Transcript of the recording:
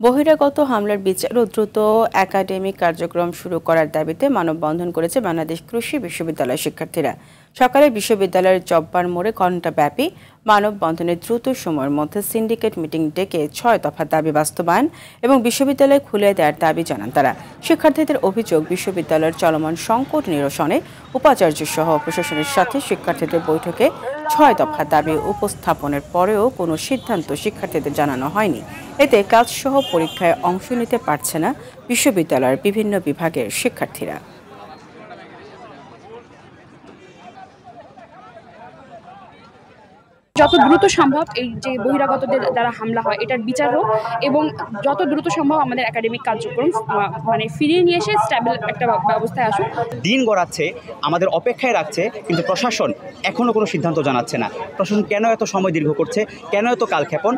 বহিরাগত হামলার বিচার ও দ্রুত একাডেমিক কার্যক্রম শুরু করার দাবিতে মানববন্ধন করেছে বাংলাদেশ কৃষি বিশ্ববিদ্যালয়ের শিক্ষার্থীরা। সকালে বিশ্ববিদ্যালয়ের জব্বার মোড়ে ঘণ্টাব্যাপী মানববন্ধনে দ্রুত সময়ের মধ্যে সিন্ডিকেট মিটিং ডেকে ৬ দফা দাবি বাস্তবায়ন এবং বিশ্ববিদ্যালয় খুলে দেওয়ার দাবি জানান তারা। শিক্ষার্থীদের অভিযোগ, বিশ্ববিদ্যালয়ের চলমান সংকট নিরসনে উপাচার্য সহ প্রশাসনের সাথে শিক্ষার্থীদের বৈঠকে ৬ দফা দাবি উপস্থাপনের পরেও কোনো সিদ্ধান্ত শিক্ষার্থীদের জানানো হয়নি। এতে ক্লাসসহ পরীক্ষায় অংশ নিতে পারছে না বিশ্ববিদ্যালয়ের বিভিন্ন বিভাগের শিক্ষার্থীরা। যত দ্রুত সম্ভব এই যে বহিরাগতদের দ্বারা হামলা হয় এটার বিচার হোক এবং যত দ্রুত সম্ভব আমাদের একাডেমিক কার্যক্রম ফিরিয়ে নিয়ে এসে স্ট্যাবল একটা ব্যবস্থায় আসুক। দিন গড়াচ্ছে, আমাদের অপেক্ষায় রাখছে, কিন্তু প্রশাসন এখনো কোনো সিদ্ধান্ত জানাচ্ছে না। প্রশাসন কেন এত সময় দীর্ঘ করছে, কেন এত কালক্ষেপণ?